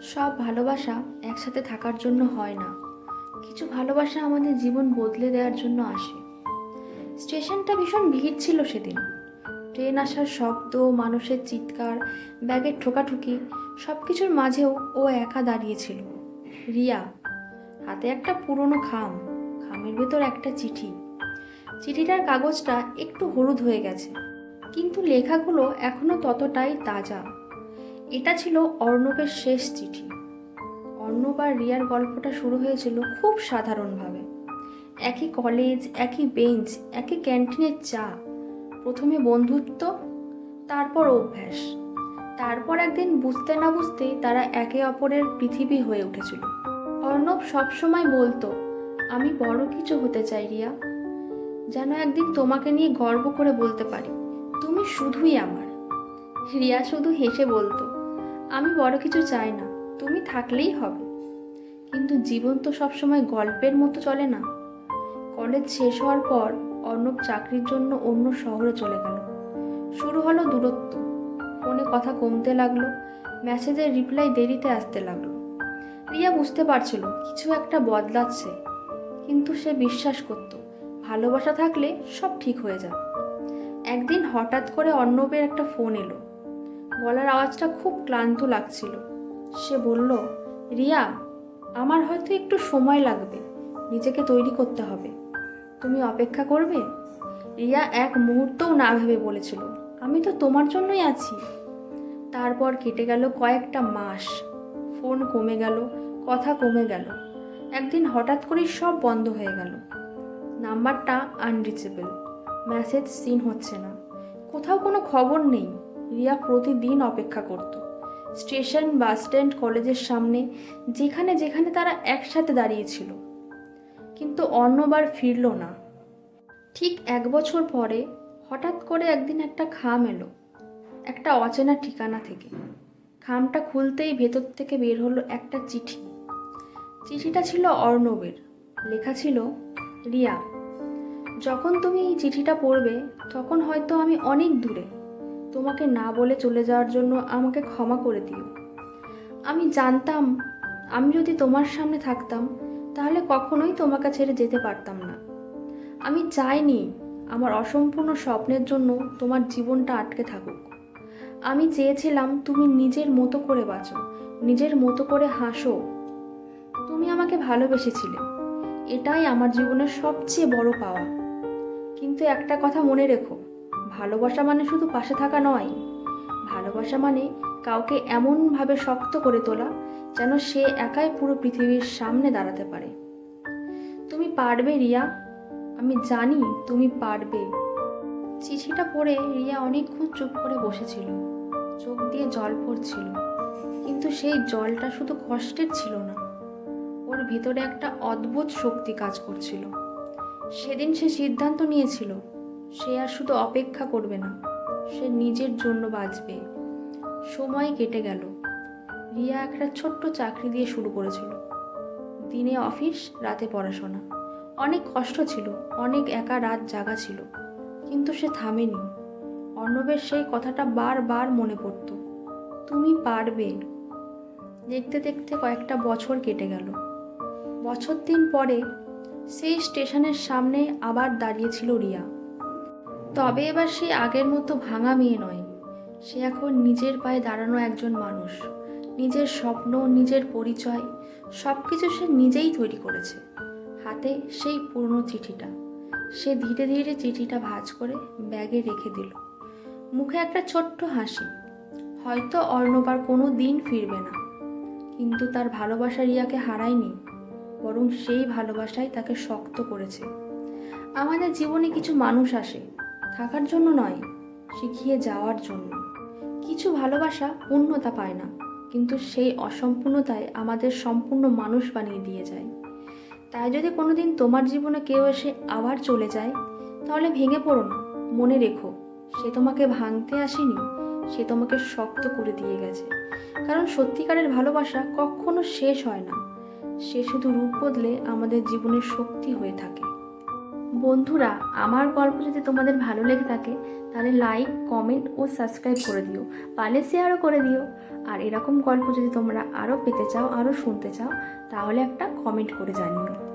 সব ভালোবাসা একসাথে থাকার জন্য হয় না। কিছু ভালোবাসা আমাদের জীবন বদলে দেওয়ার জন্য আসে। স্টেশনটা ভীষণ ভিড় ছিল সেদিন। ট্রেন আসার শব্দ, মানুষের চিৎকার, ব্যাগের ঠোকাঠুকি, সব কিছুর মাঝেও ও একা দাঁড়িয়েছিল। রিয়া, হাতে একটা পুরনো খামের ভেতর একটা চিঠি। চিঠিটার কাগজটা একটু হলুদ হয়ে গেছে, কিন্তু লেখাগুলো এখনো ততটাই তাজা। এটা ছিল অর্ণবের শেষ চিঠি। অর্ণব আর রিয়ার গল্পটা শুরু হয়েছিল খুব সাধারণভাবে। একই কলেজ, একই বেঞ্চ, একই ক্যান্টিনের চা। প্রথমে বন্ধুত্ব, তারপর অভ্যাস, তারপর একদিন বুঝতে না বুঝতেই তারা একে অপরের পৃথিবী হয়ে উঠেছিল। অর্ণব সবসময় বলতো, আমি বড় কিছু হতে চাই রিয়া, যেন একদিন তোমাকে নিয়ে গর্ব করে বলতে পারি তুমি শুধুই আমার। রিয়া শুধু হেসে বলতো, আমি বড় কিছু চাই না, তুমি থাকলেই হবে। কিন্তু জীবন তো সবসময় গল্পের মতো চলে না। কলেজ শেষ হওয়ার পর অর্ণব চাকরির জন্য অন্য শহরে চলে গেল। শুরু হলো দূরত্ব। ফোনে কথা কমতে লাগলো, মেসেজের রিপ্লাই দেরিতে আসতে লাগলো। রিয়া বুঝতে পারছিল কিছু একটা বদলাচ্ছে, কিন্তু সে বিশ্বাস করত ভালোবাসা থাকলে সব ঠিক হয়ে যাবে। একদিন হঠাৎ করে অর্ণবের একটা ফোন এলো। গলার আওয়াজটা খুব ক্লান্ত লাগছিল। সে বলল, রিয়া, আমার হয়তো একটু সময় লাগবে, নিজেকে তৈরি করতে হবে, তুমি অপেক্ষা করবে? রিয়া এক মুহূর্তও না ভেবে বলেছিল, আমি তো তোমার জন্যই আছি। তারপর কেটে গেল কয়েকটা মাস। ফোন কমে গেল, কথা কমে গেল। একদিন হঠাৎ করেই সব বন্ধ হয়ে গেল। নাম্বারটা আনরিচেবল, মেসেজ সিন হচ্ছে না, কোথাও কোনো খবর নেই। রিয়া প্রতিদিন অপেক্ষা করত, স্টেশন, বাস স্ট্যান্ড, কলেজের সামনে, যেখানে যেখানে তারা একসাথে দাঁড়িয়েছিল। কিন্তু অর্ণব আর ফিরল না। ঠিক 1 বছর পরে হঠাৎ করে একদিন একটা খাম এলো, একটা অচেনা ঠিকানা থেকে। খামটা খুলতেই ভেতর থেকে বের হলো একটা চিঠি। চিঠিটা ছিল অর্ণবের। লেখা ছিল, রিয়া, যখন তুমি এই চিঠিটা পড়বে তখন হয়তো আমি অনেক দূরে। তোমাকে না বলে চলে যাওয়ার জন্য আমাকে ক্ষমা করে দিও। আমি জানতাম আমি যদি তোমার সামনে থাকতাম তাহলে কখনোই তোমাকে ছেড়ে যেতে পারতাম না। আমি চাইনি আমার অসম্পূর্ণ স্বপ্নের জন্য তোমার জীবনটা আটকে থাকুক। আমি চেয়েছিলাম তুমি নিজের মতো করে বাঁচো, নিজের মতো করে হাসো। তুমি আমাকে ভালোবেসেছিলে, এটাই আমার জীবনের সবচেয়ে বড় পাওয়া। কিন্তু একটা কথা মনে রেখো, ভালোবাসা মানে শুধু পাশে থাকা নয়। ভালোবাসা মানে কাউকে এমনভাবে শক্ত করে তোলা যেন সে একাই পুরো পৃথিবীর সামনে দাঁড়াতে পারে। তুমি পারবে রিয়া, আমি জানি তুমি পারবে। চিঠিটা পড়ে রিয়া অনেকক্ষণ চুপ করে বসেছিল। চোখ দিয়ে জল পড়ছিল, কিন্তু সেই জলটা শুধু কষ্টের ছিল না, ওর ভেতরে একটা অদ্ভুত শক্তি কাজ করছিল। সেদিন সে সিদ্ধান্ত নিয়েছিল, সে আর শুধু অপেক্ষা করবে না, সে নিজের জন্য বাঁচবে। সময় কেটে গেল। রিয়া একটা ছোট্ট চাকরি দিয়ে শুরু করেছিল। দিনে অফিস, রাতে পড়াশোনা। অনেক কষ্ট ছিল, অনেক একা রাত জাগা ছিল, কিন্তু সে থামেনি। অর্ণবের সেই কথাটা বারবার মনে পড়ত, তুমি পারবে। দেখতে দেখতে কয়েকটা বছর কেটে গেল। বছর দিন পরে সেই স্টেশনের সামনে আবার দাঁড়িয়েছিল রিয়া। তবে এবার সে আগের মতো ভাঙা মেয়ে নয়। সে এখন নিজের পায়ে দাঁড়ানো একজন মানুষ। নিজের স্বপ্ন, নিজের পরিচয়, সব কিছু সে নিজেই তৈরি করেছে। হাতে সেই পুরনো চিঠিটা। সে ধীরে ধীরে চিঠিটা ভাঁজ করে ব্যাগে রেখে দিল, মুখে একটা ছোট্ট হাসি। হয়তো অর্ণব আর কোনো দিন ফিরবে না, কিন্তু তার ভালোবাসা রিয়াকে হারায়নি, বরং সেই ভালোবাসাই তাকে শক্ত করেছে। আমাদের জীবনে কিছু মানুষ আসে থাকার জন্য নয়, শিখিয়ে যাওয়ার জন্য। কিছু ভালোবাসা পূর্ণতা পায় না, কিন্তু সেই অসম্পূর্ণতায় আমাদের সম্পূর্ণ মানুষ বানিয়ে দিয়ে যায়। তাই যদি কোনোদিন তোমার জীবনে কেউ এসে আবার চলে যায়, তাহলে ভেঙে পড়ো না। মনে রেখো, সে তোমাকে ভাঙতে আসেনি, সে তোমাকে শক্ত করে দিয়ে গেছে। কারণ সত্যিকারের ভালোবাসা কখনো শেষ হয় না, সে শুধু রূপ বদলে আমাদের জীবনের শক্তি হয়ে থাকে। বন্ধুরা, আমার গল্প যদি তোমাদের ভালো লেগে থাকে তাহলে লাইক, কমেন্ট ও সাবস্ক্রাইব করে দিও, পারলে শেয়ারও করে দিও। আর এরকম গল্প যদি তোমরা আরও পেতে চাও, আরও শুনতে চাও, তাহলে একটা কমেন্ট করে জানিও।